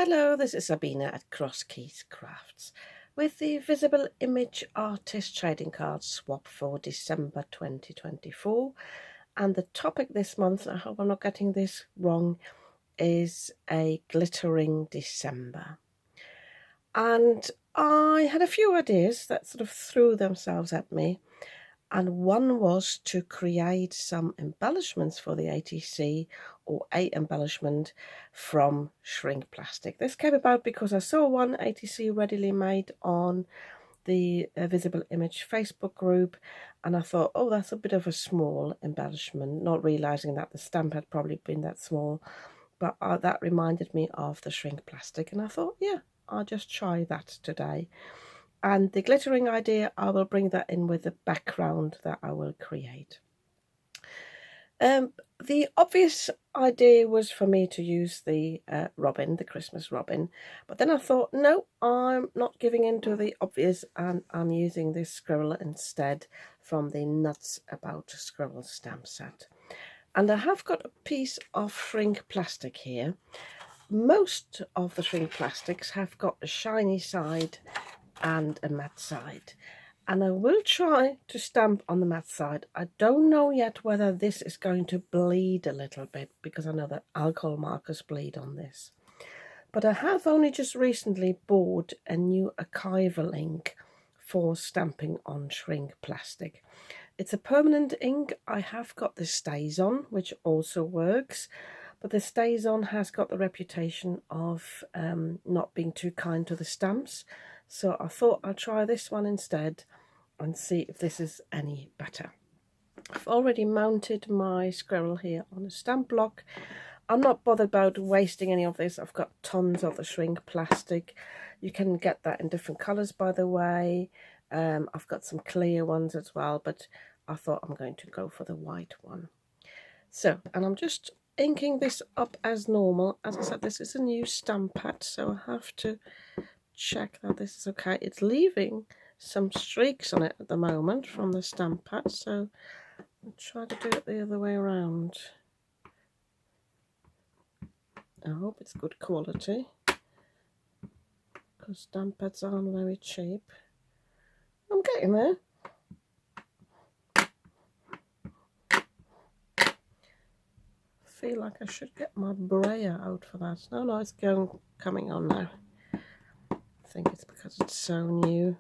Hello, this is Sabina at Cross Keys Crafts with the Visible Image Artist Trading Card swap for December 2024. And the topic this month, I hope I'm not getting this wrong, is a glittering December. And I had a few ideas that sort of threw themselves at me. And one was to create some embellishments for the ATC, or a embellishment from shrink plastic. This came about because I saw one ATC readily made on the Visible Image Facebook group, and I thought, oh, that's a bit of a small embellishment, not realizing that the stamp had probably been that small, but that reminded me of the shrink plastic, and I thought, yeah, I'll just try that today. And the glittering idea, I will bring that in with the background that I will create. The obvious idea was for me to use the robin, the Christmas robin. But then I thought, no, I'm not giving in to the obvious, and I'm using this squirrel instead from the Nuts About Squirrel stamp set. And I have got a piece of shrink plastic here. Most of the shrink plastics have got a shiny side and a matte side, and I will try to stamp on the matte side. I don't know yet whether this is going to bleed a little bit, because I know that alcohol markers bleed on this, but I have only just recently bought a new archival ink for stamping on shrink plastic. It's a permanent ink. I have got the StazOn, which also works, but the StazOn has got the reputation of not being too kind to the stamps. So I thought I'd try this one instead and see if this is any better. I've already mounted my squirrel here on a stamp block. I'm not bothered about wasting any of this. I've got tons of the shrink plastic. You can get that in different colours, by the way. I've got some clear ones as well, but I thought I'm going to go for the white one. So, and I'm just inking this up as normal. As I said, this is a new stamp pad, so I have to check that this is okay. It's leaving some streaks on it at the moment from the stamp pad, so I'll try to do it the other way around. I hope it's good quality, because stamp pads aren't very cheap. I'm getting there. I feel like I should get my brayer out for that. No, it's coming on now. I think it's because it's so new.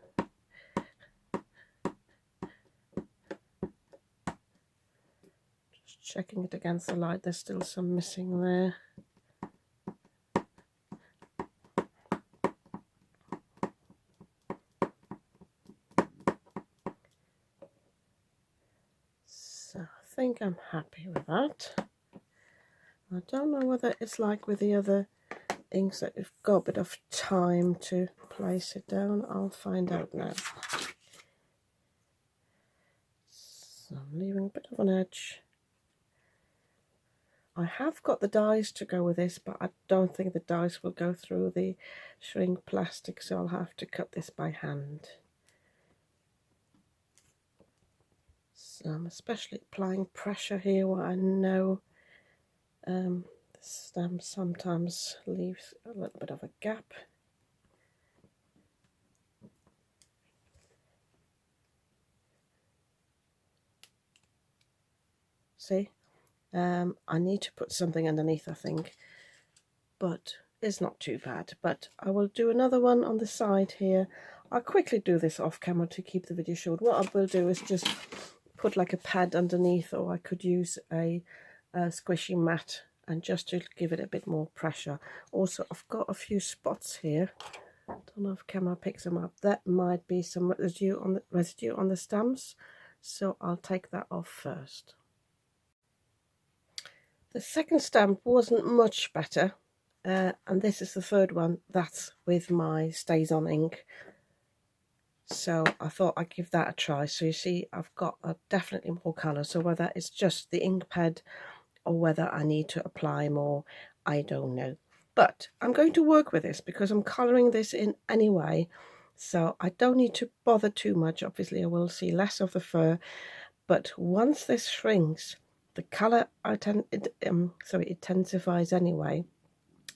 Just checking it against the light, there's still some missing there. So I think I'm happy with that. I don't know whether it's like with the other inks that you've got a bit of time to place it down. I'll find out now. So I'm leaving a bit of an edge. I have got the dies to go with this, but I don't think the dies will go through the shrink plastic, so I'll have to cut this by hand. So I'm especially applying pressure here where I know the stamp sometimes leaves a little bit of a gap. See, I need to put something underneath, I think, but it's not too bad. But I will do another one on the side here. I'll quickly do this off camera to keep the video short. What I will do is just put like a pad underneath, or I could use a squishy mat, and just to give it a bit more pressure. Also, I've got a few spots here. Don't know if camera picks them up. That might be some residue on the stamps, so I'll take that off first. The second stamp wasn't much better, and this is the third one. That's with my StazOn ink. So I thought I'd give that a try. So you see, I've got definitely more colour. So whether it's just the ink pad or whether I need to apply more, I don't know. But I'm going to work with this because I'm colouring this in anyway, so I don't need to bother too much. Obviously I will see less of the fur, but once this shrinks, the colour it intensifies anyway,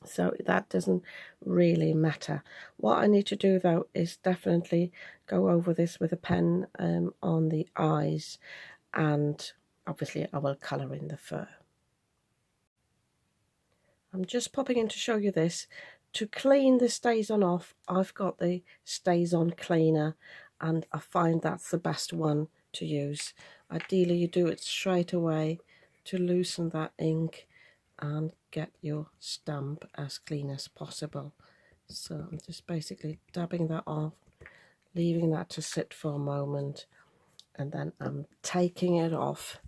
so that doesn't really matter. What I need to do though is definitely go over this with a pen on the eyes, and obviously I will colour in the fur. I'm just popping in to show you this. To clean the stays on off, I've got the stays on cleaner, and I find that's the best one to use. Ideally you do it straight away to loosen that ink and get your stamp as clean as possible. So I'm just basically dabbing that off, leaving that to sit for a moment, and then I'm taking it off,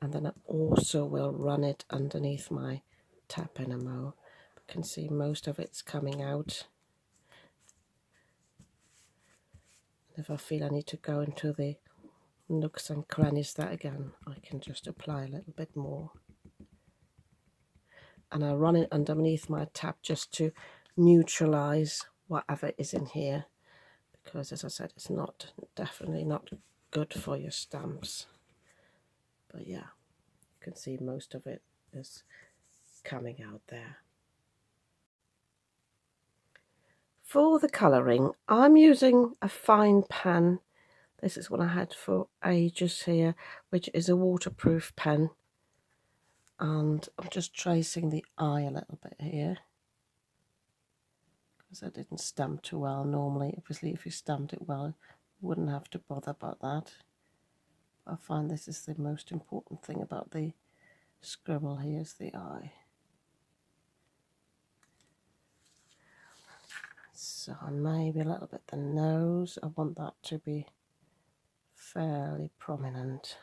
and then I also will run it underneath my tap enamel. You can see most of it's coming out. And if I feel I need to go into the nooks and crannies that again, I can just apply a little bit more. And I run it underneath my tap just to neutralize whatever is in here, because as I said, it's definitely not good for your stamps. But yeah, you can see most of it is coming out there. For the colouring, I'm using a fine pen. This is what I had for ages here, which is a waterproof pen. And I'm just tracing the eye a little bit here, because I didn't stamp too well. Normally, obviously, if you stamped it well, you wouldn't have to bother about that. I find this is the most important thing about the scribble here, is the eye. So maybe a little bit the nose. I want that to be fairly prominent.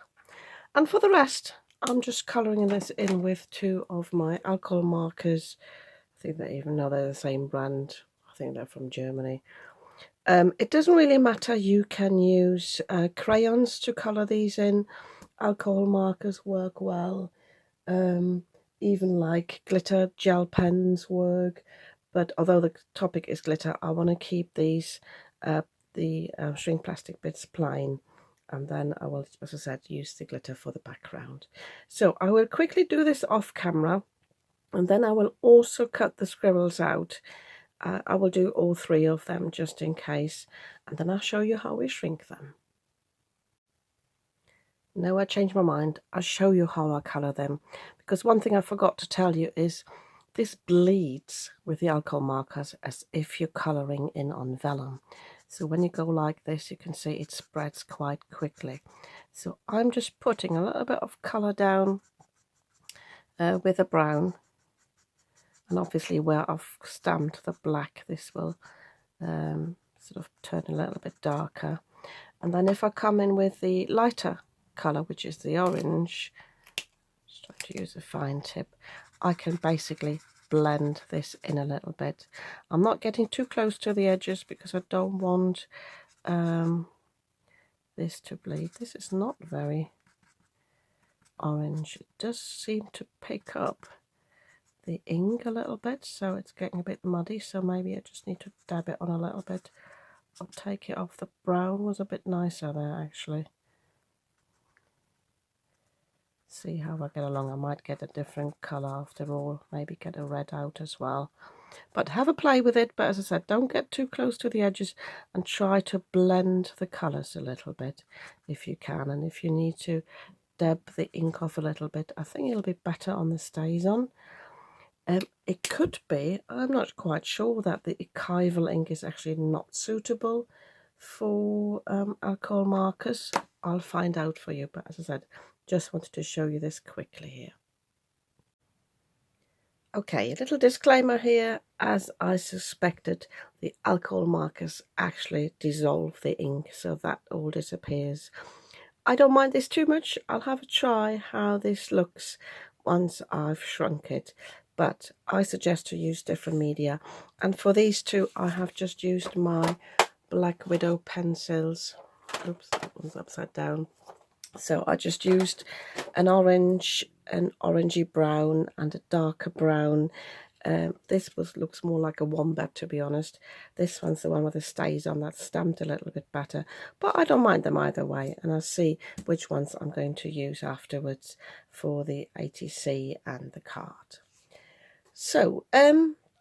And for the rest, I'm just colouring this in with two of my alcohol markers. I think they even know they're the same brand. I think they're from Germany. It doesn't really matter. You can use crayons to colour these in. Alcohol markers work well. Even like glitter gel pens work. But although the topic is glitter, I want to keep these, the shrink plastic bits plain. And then I will, as I said, use the glitter for the background. So I will quickly do this off camera, and then I will also cut the scribbles out. I will do all three of them just in case, and then I'll show you how we shrink them. Now I changed my mind. I'll show you how I colour them, because one thing I forgot to tell you is this bleeds with the alcohol markers as if you're colouring in on vellum. So when you go like this, you can see it spreads quite quickly. So I'm just putting a little bit of colour down with a brown. And obviously where I've stamped the black, this will sort of turn a little bit darker. And then if I come in with the lighter colour, which is the orange, just trying to use a fine tip, I can basically blend this in a little bit. I'm not getting too close to the edges because I don't want this to bleed. This is not very orange. It does seem to pick up the ink a little bit, so it's getting a bit muddy, so maybe I just need to dab it on a little bit. I'll take it off. The brown was a bit nicer there actually. See how I get along. I might get a different colour after all, maybe get a red out as well. But have a play with it, but as I said, don't get too close to the edges, and try to blend the colours a little bit if you can. And if you need to dab the ink off a little bit, I think it'll be better on the stays on. It could be, I'm not quite sure, that the archival ink is actually not suitable for alcohol markers. I'll find out for you, but as I said, just wanted to show you this quickly here. Okay, a little disclaimer here. As I suspected, the alcohol markers actually dissolve the ink, so that all disappears. I don't mind this too much. I'll have a try how this looks once I've shrunk it, but I suggest to use different media. And for these two, I have just used my Black Widow pencils. Oops, that one's upside down. So I just used an orange, an orangey brown, and a darker brown. This looks more like a wombat, to be honest. This one's the one with the stays on, that's stamped a little bit better, but I don't mind them either way, and I'll see which ones I'm going to use afterwards for the ATC and the card. So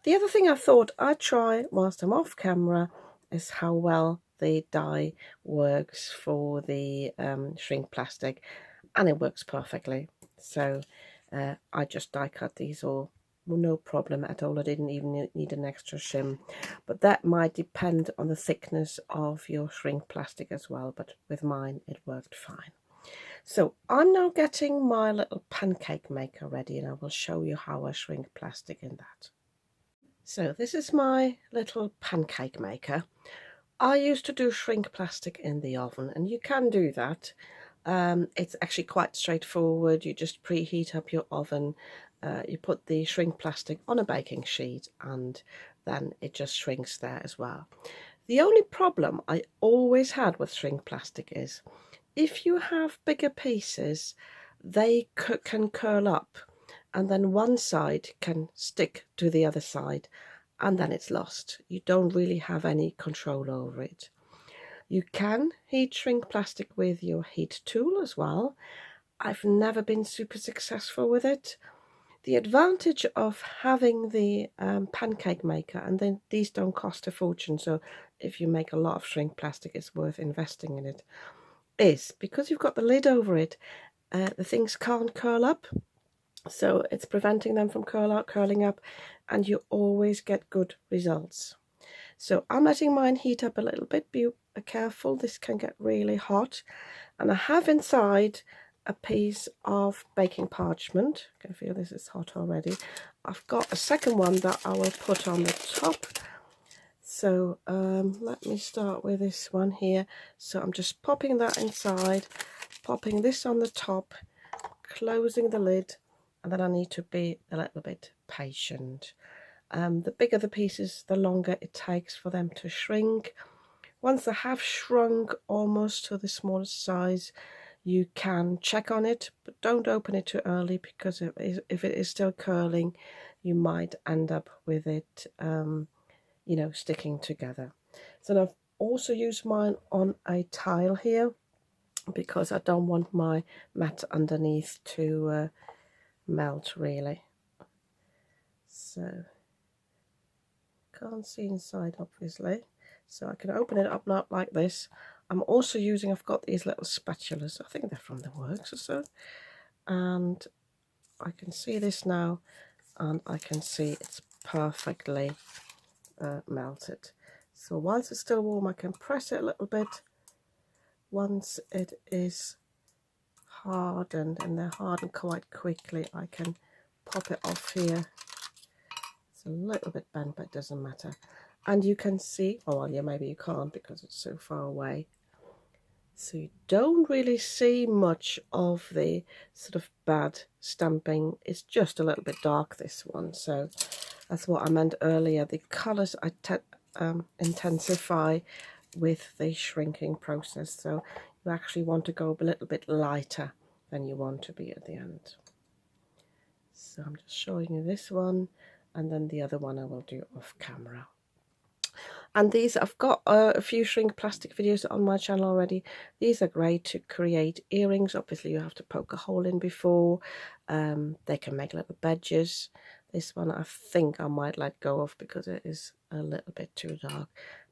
The other thing I thought I'd try whilst I'm off camera is how well the die works for the shrink plastic, and it works perfectly. So I just die cut these all, no problem at all. I didn't even need an extra shim, but that might depend on the thickness of your shrink plastic as well, but with mine it worked fine. So I'm now getting my little pancake maker ready, and I will show you how I shrink plastic in that. So this is my little pancake maker. I used to do shrink plastic in the oven, and you can do that. It's actually quite straightforward. You just preheat up your oven, you put the shrink plastic on a baking sheet, and then it just shrinks there as well. The only problem I always had with shrink plastic is if you have bigger pieces, they can curl up, and then one side can stick to the other side, and then it's lost. You don't really have any control over it. You can heat shrink plastic with your heat tool as well. I've never been super successful with it. The advantage of having the pancake maker, and then these don't cost a fortune, so if you make a lot of shrink plastic, it's worth investing in it, is because you've got the lid over it, the things can't curl up. So it's preventing them from curling up, and you always get good results. So I'm letting mine heat up a little bit. Be careful, this can get really hot. And I have inside a piece of baking parchment. I can feel this is hot already. I've got a second one that I will put on the top. So let me start with this one here. So I'm just popping that inside, popping this on the top, closing the lid, and then I need to be a little bit patient. The bigger the pieces, the longer it takes for them to shrink. Once they have shrunk almost to the smallest size, you can check on it, but don't open it too early, because if it is still curling, you might end up with it, you know, sticking together. So I've also used mine on a tile here, because I don't want my mat underneath to melt really. So can't see inside obviously, so I can open it up not like this. I'm also using, I've got these little spatulas, I think they're from the works or so, and I can see this now, and I can see it's perfectly melted. So whilst it's still warm, I can press it a little bit. Once it is hardened, and they're hardened quite quickly, I can pop it off here. It's a little bit bent, but it doesn't matter. And you can see, oh well, yeah, maybe you can't because it's so far away. So you don't really see much of the sort of bad stamping. It's just a little bit dark, this one. So that's what I meant earlier. The colours I intensify with the shrinking process. So you actually want to go a little bit lighter than you want to be at the end. So I'm just showing you this one, and then the other one I will do off camera. And these, I've got a few shrink plastic videos on my channel already. These are great to create earrings. Obviously you have to poke a hole in before. They can make little badges. This one I think I might let go of because it is a little bit too dark.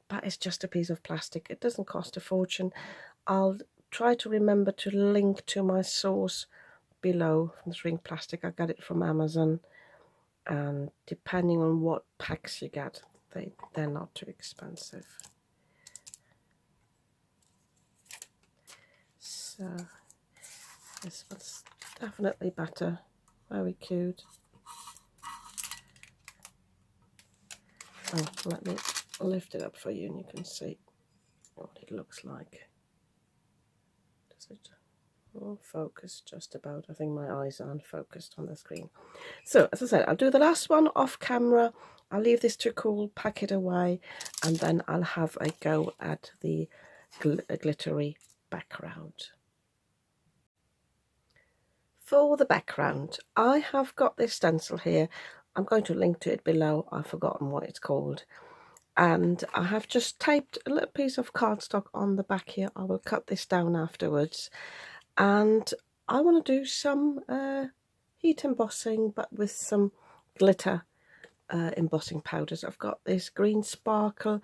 But it's just a piece of plastic. It doesn't cost a fortune. I'll try to remember to link to my source below from the shrink plastic. I got it from Amazon. And depending on what packs you get, they're not too expensive. So this one's definitely better. Very cute. Oh, let me lift it up for you and you can see what it looks like. Does it focus just about? I think my eyes aren't focused on the screen. So as I said, I'll do the last one off camera. I'll leave this to cool, pack it away, and then I'll have a go at the glittery background. For the background, I have got this stencil here. I'm going to link to it below. I've forgotten what it's called. And I have just taped a little piece of cardstock on the back here. I will cut this down afterwards. And I want to do some heat embossing, but with some glitter embossing powders. I've got this green sparkle.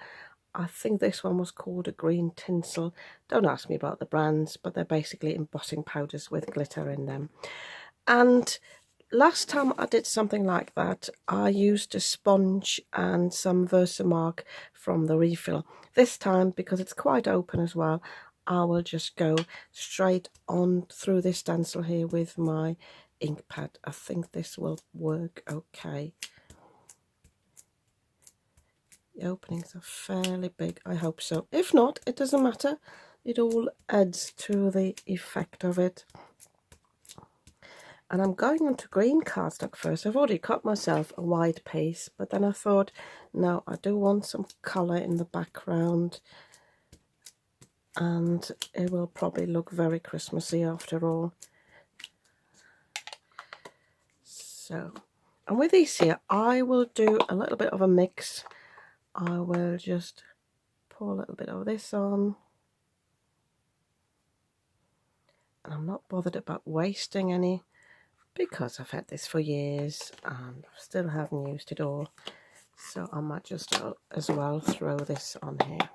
I think this one was called a green tinsel. Don't ask me about the brands, but they're basically embossing powders with glitter in them. And last time I did something like that, I used a sponge and some Versamark from the refill. This time, because it's quite open as well, I will just go straight on through this stencil here with my ink pad. I think this will work okay. The openings are fairly big, I hope so. If not, it doesn't matter. It all adds to the effect of it. And I'm going on to green cardstock first. I've already cut myself a white piece, but then I thought, no, I do want some colour in the background. And it will probably look very Christmassy after all. So, and with these here, I will do a little bit of a mix. I will just pour a little bit of this on. And I'm not bothered about wasting any, because I've had this for years and still haven't used it all. So I might just as well throw this on here.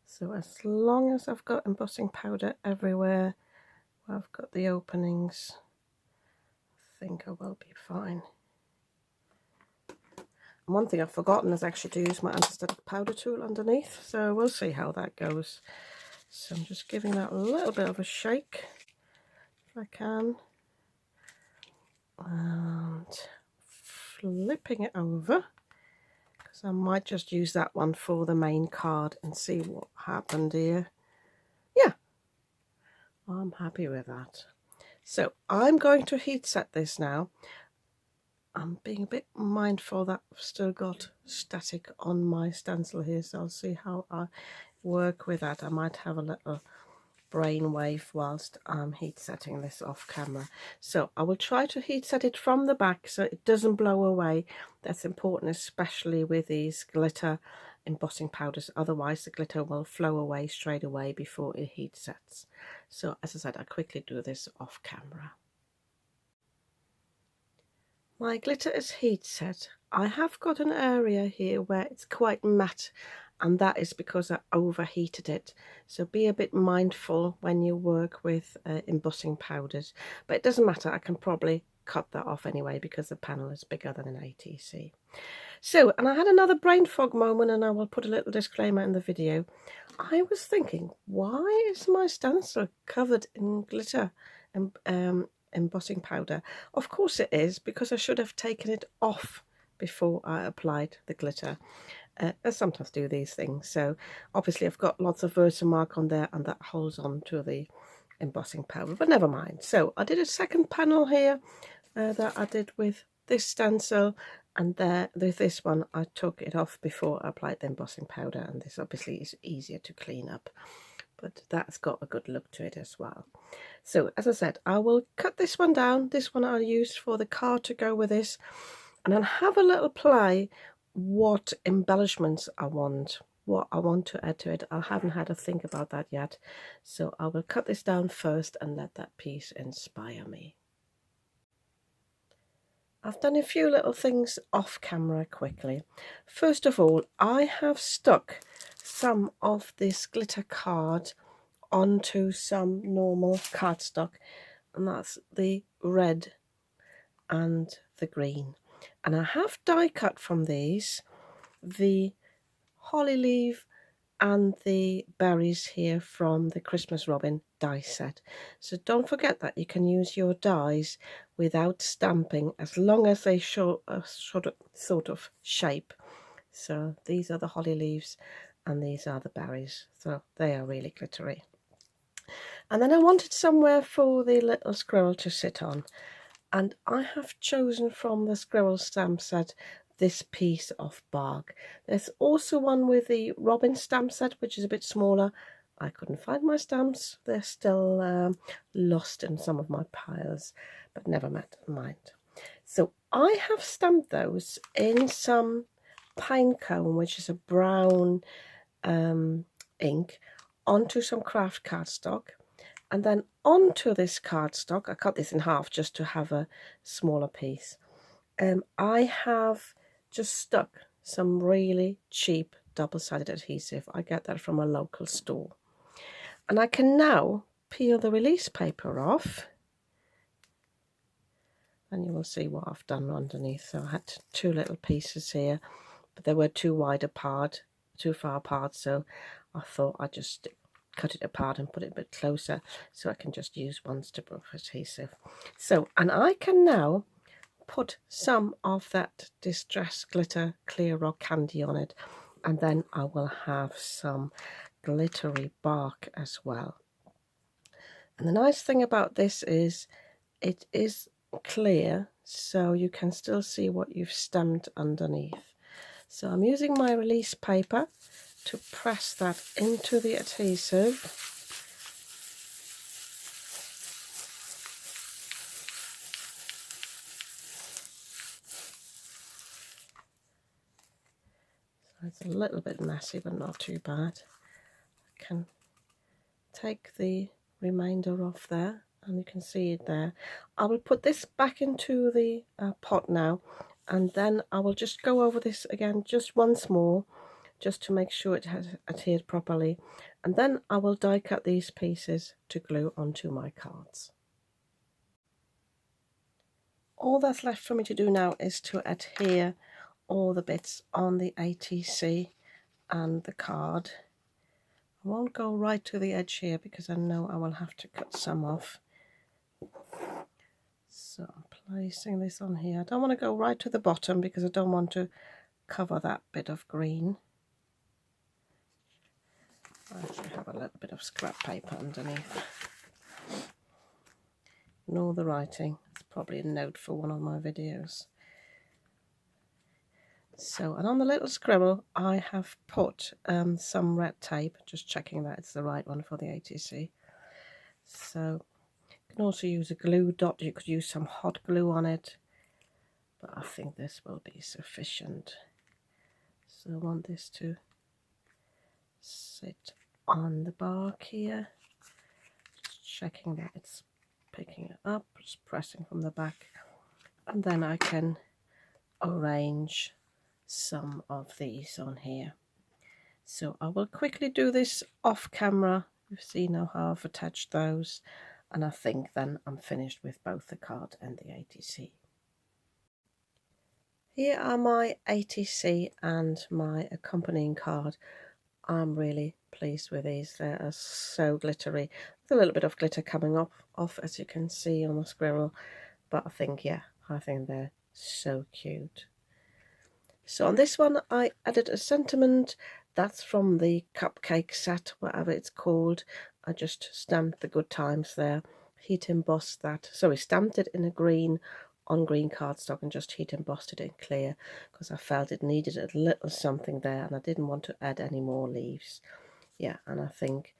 So as long as I've got embossing powder everywhere where I've got the openings, I think I will be fine. And one thing I've forgotten is actually to use my anti-static powder tool underneath, so we'll see how that goes. So I'm just giving that a little bit of a shake if I can, and flipping it over, because I might just use that one for the main card and see what happened here. Yeah, I'm happy with that. So I'm going to heat set this now. I'm being a bit mindful that I've still got static on my stencil here, so I'll see how I work with that. I might have a little brainwave whilst I'm heat setting this off camera. So I will try to heat set it from the back so it doesn't blow away. That's important, especially with these glitter embossing powders, otherwise the glitter will flow away straight away before it heat sets. So as I said, I quickly do this off camera. My glitter is heat set. I have got an area here where it's quite matte, and that is because I overheated it. So be a bit mindful when you work with embossing powders. But it doesn't matter, I can probably cut that off anyway because the panel is bigger than an ATC. So, and I had another brain fog moment, and I will put a little disclaimer in the video. I was thinking, why is my stencil covered in glitter and embossing powder? Of course it is, because I should have taken it off before I applied the glitter. I sometimes do these things. So obviously I've got lots of Versamark on there, and that holds on to the embossing powder, but never mind. So I did a second panel here that I did with this stencil, and there with this one I took it off before I applied the embossing powder, and this obviously is easier to clean up, but that's got a good look to it as well. So as I said, I will cut this one down. This one I'll use for the card to go with this, and I'll have a little play what embellishments I want, what I want to add to it. I haven't had a think about that yet, so I will cut this down first and let that piece inspire me. I've done a few little things off camera quickly. First of all, I have stuck some of this glitter card onto some normal cardstock, and that's the red and the green. And I have die cut from these the holly leaf and the berries here from the Christmas Robin die set. So don't forget that you can use your dies without stamping, as long as they show a sort of shape. So these are the holly leaves and these are the berries, so they are really glittery. And then I wanted somewhere for the little squirrel to sit on, and I have chosen from the squirrel stamp set this piece of bark. There's also one with the robin stamp set, which is a bit smaller. I couldn't find my stamps. They're still lost in some of my piles, but never mind. So I have stamped those in some pine cone, which is a brown ink, onto some craft cardstock. And then onto this cardstock, I cut this in half just to have a smaller piece. I have just stuck some really cheap double-sided adhesive. I get that from a local store. And I can now peel the release paper off. And you will see what I've done underneath. So I had two little pieces here, but they were too wide apart, too far apart. So I thought I'd just cut it apart and put it a bit closer so I can just use one strip of adhesive. So, and I can now put some of that Distress Glitter Clear Rock candy on it, and then I will have some glittery bark as well. And the nice thing about this is it is clear, so you can still see what you've stamped underneath. So I'm using my release paper to press that into the adhesive. So it's a little bit messy, but not too bad. I can take the remainder off there, and you can see it there. I will put this back into the pot now, and then I will just go over this again just once more, just to make sure it has adhered properly, and then I will die cut these pieces to glue onto my cards. All that's left for me to do now is to adhere all the bits on the ATC and the card. I won't go right to the edge here because I know I will have to cut some off. So I'm placing this on here. I don't want to go right to the bottom because I don't want to cover that bit of green. I actually have a little bit of scrap paper underneath. Ignore the writing. It's probably a note for one of my videos. So, and on the little scribble, I have put some red tape, just checking that it's the right one for the ATC. So, you can also use a glue dot. You could use some hot glue on it, but I think this will be sufficient. So I want this to sit on the bark here, just checking that it's picking it up, just pressing from the back, and then I can arrange some of these on here. So I will quickly do this off camera. You've seen now how I've attached those, and I think then I'm finished with both the card and the ATC. Here are my ATC and my accompanying card. I'm really pleased with these. They are so glittery. There's a little bit of glitter coming off as you can see on the squirrel, but I think, yeah, I think they're so cute. So on this one I added a sentiment. That's from the cupcake set, whatever it's called. I just stamped the good times there, heat embossed that, sorry, stamped it in a green on green cardstock and just heat embossed it in clear because I felt it needed a little something there and I didn't want to add any more leaves. Yeah, and I think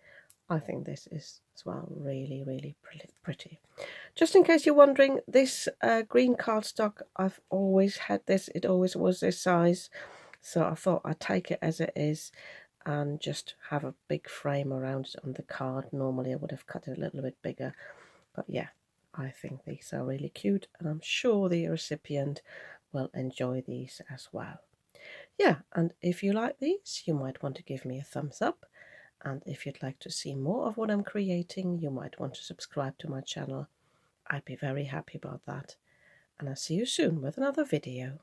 this is as well really pretty. Just in case you're wondering, this green cardstock, I've always had this, it always was this size, so I thought I'd take it as it is and just have a big frame around it on the card. Normally I would have cut it a little bit bigger, but yeah, I think these are really cute and I'm sure the recipient will enjoy these as well. Yeah, and if you like these, you might want to give me a thumbs up. And if you'd like to see more of what I'm creating, you might want to subscribe to my channel. I'd be very happy about that. And I'll see you soon with another video.